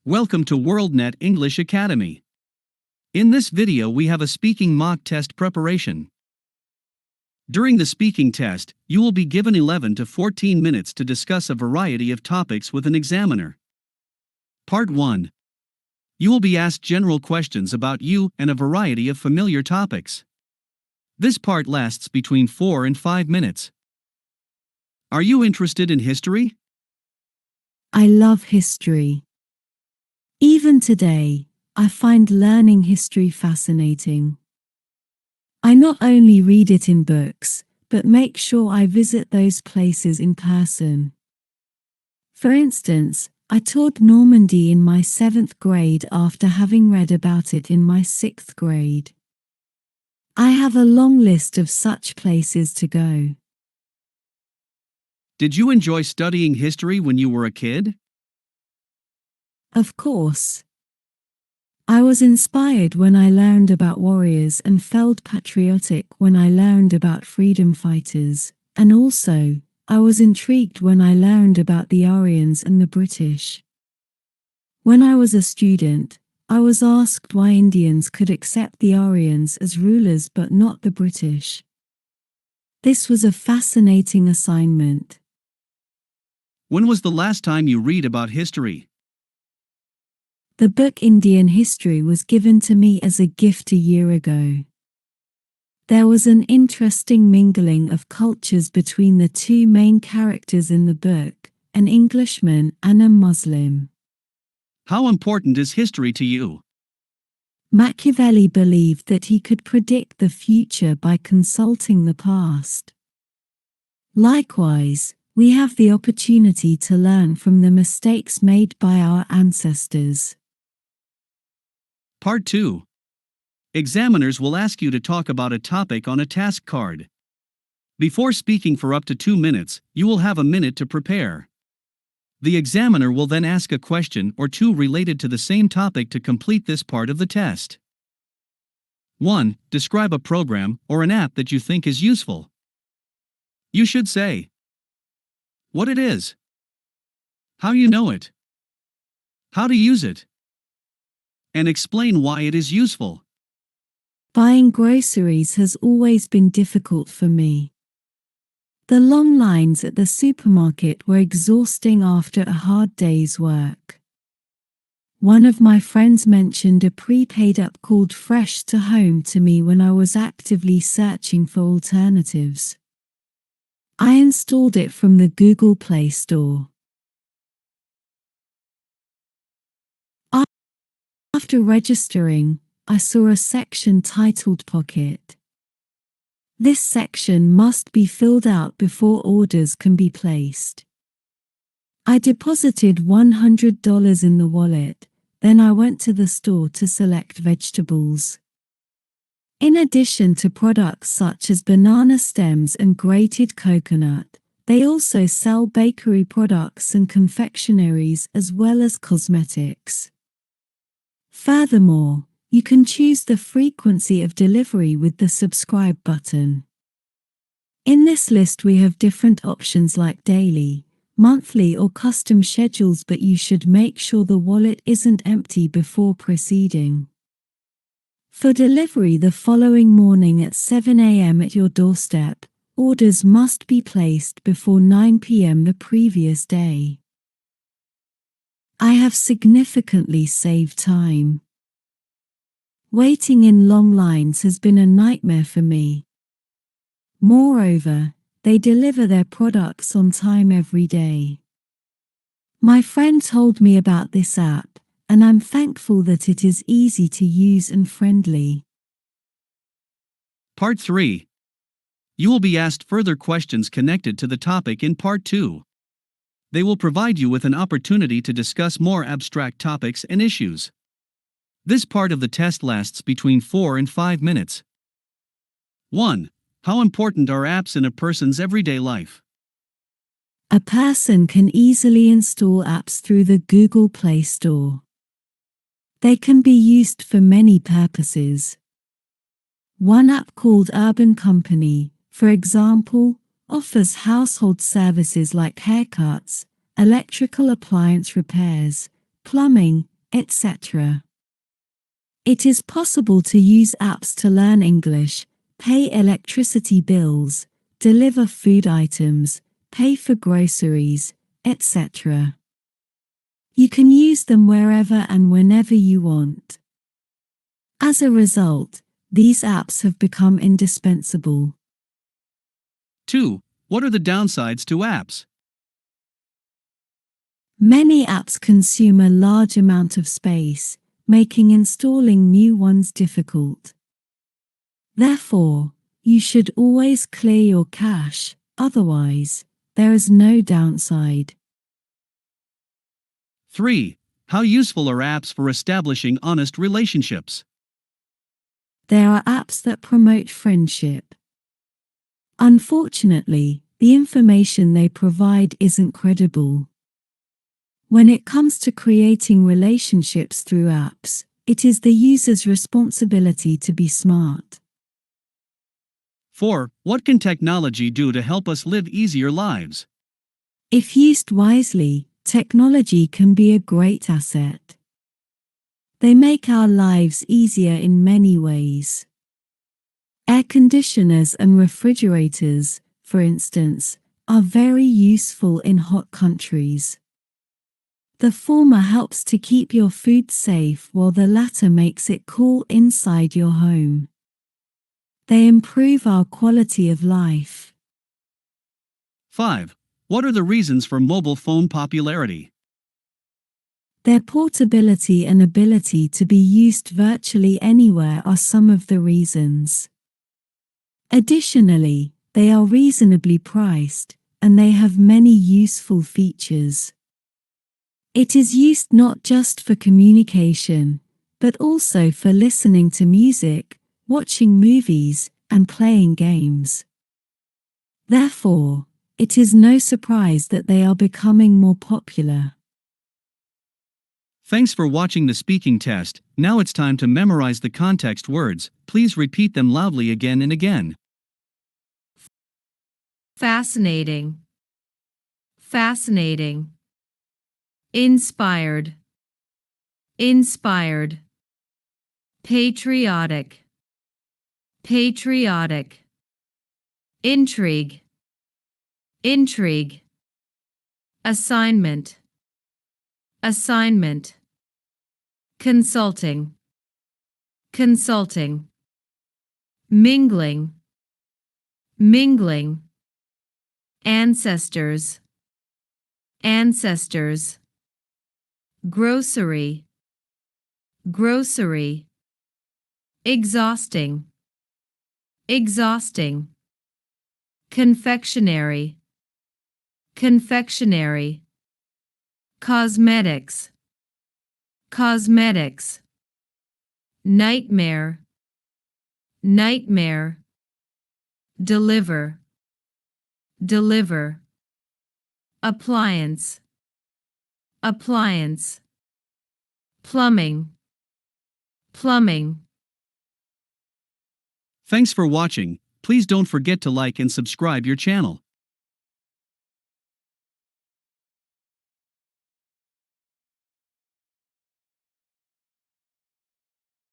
Welcome to WORLDNET English Academy. In this video we have a speaking mock test preparation. During the speaking test, you will be given 11 to 14 minutes to discuss a variety of topics with an examiner. Part 1. You will be asked general questions about you and a variety of familiar topics. This part lasts between 4 and 5 minutes. Are you interested in history? I love history. Even today, I find learning history fascinating. I not only read it in books, but make sure I visit those places in person. For instance, I toured Normandy in my 7th grade after having read about it in my 6th grade. I have a long list of such places to go. Did you enjoy studying history when you were a kid? Of course. I was inspired when I learned about warriors and felt patriotic when I learned about freedom fighters, and also, I was intrigued when I learned about the Aryans and the British. When I was a student, I was asked why Indians could accept the Aryans as rulers but not the British. This was a fascinating assignment. When was the last time you read about history? The book Indian History was given to me as a gift a year ago. There was an interesting mingling of cultures between the two main characters in the book, an Englishman and a Muslim. How important is history to you? Machiavelli believed that he could predict the future by consulting the past. Likewise, we have the opportunity to learn from the mistakes made by our ancestors. Part 2. Examiners will ask you to talk about a topic on a task card. Before speaking for up to 2 minutes, you will have a minute to prepare. The examiner will then ask a question or two related to the same topic to complete this part of the test. 1. Describe a program or an app that you think is useful. You should say what it is, how you know it, how to use it, and explain why it is useful. Buying groceries has always been difficult for me. The long lines at the supermarket were exhausting after a hard day's work. One of my friends mentioned a prepaid app called Fresh to Home to me when I was actively searching for alternatives. I installed it from the Google Play Store. After registering, I saw a section titled Pocket. This section must be filled out before orders can be placed. I deposited $100 in the wallet, then I went to the store to select vegetables. In addition to products such as banana stems and grated coconut, they also sell bakery products and confectionaries as well as cosmetics. Furthermore, you can choose the frequency of delivery with the subscribe button. In this list we have different options like daily, monthly or custom schedules, but you should make sure the wallet isn't empty before proceeding. For delivery the following morning at 7 a.m. at your doorstep, orders must be placed before 9 p.m. the previous day. I have significantly saved time. Waiting in long lines has been a nightmare for me. Moreover, they deliver their products on time every day. My friend told me about this app, and I'm thankful that it is easy to use and friendly. Part 3. You will be asked further questions connected to the topic in Part 2. They will provide you with an opportunity to discuss more abstract topics and issues. This part of the test lasts between 4 and 5 minutes. 1. How important are apps in a person's everyday life? A person can easily install apps through the Google Play Store. They can be used for many purposes. One app called Urban Company, for example, offers household services like haircuts, electrical appliance repairs, plumbing, etc. It is possible to use apps to learn English, pay electricity bills, deliver food items, pay for groceries, etc. You can use them wherever and whenever you want. As a result, these apps have become indispensable. 2. What are the downsides to apps? Many apps consume a large amount of space, making installing new ones difficult. Therefore, you should always clear your cache, otherwise, there is no downside. 3. How useful are apps for establishing honest relationships? There are apps that promote friendship. Unfortunately, the information they provide isn't credible. When it comes to creating relationships through apps, it is the user's responsibility to be smart. 4. What can technology do to help us live easier lives? If used wisely, technology can be a great asset. They make our lives easier in many ways. Air conditioners and refrigerators, for instance, are very useful in hot countries. The former helps to keep your food safe while the latter makes it cool inside your home. They improve our quality of life. 5. What are the reasons for mobile phone popularity? Their portability and ability to be used virtually anywhere are some of the reasons. Additionally, they are reasonably priced, and they have many useful features. It is used not just for communication, but also for listening to music, watching movies, and playing games. Therefore, it is no surprise that they are becoming more popular. Thanks for watching the speaking test. Now it's time to memorize the context words. Please repeat them loudly again and again. Fascinating. Fascinating. Inspired. Inspired. Patriotic. Patriotic. Intrigue. Intrigue. Assignment. Assignment. Consulting. Consulting. Mingling. Mingling. Ancestors. Ancestors. Grocery. Grocery. Exhausting. Exhausting. Confectionery. Confectionery. Cosmetics. Cosmetics. Nightmare. Nightmare. Deliver. Deliver. Appliance. Appliance. Plumbing. Plumbing. Thanks for watching. Please don't forget to like and subscribe your channel.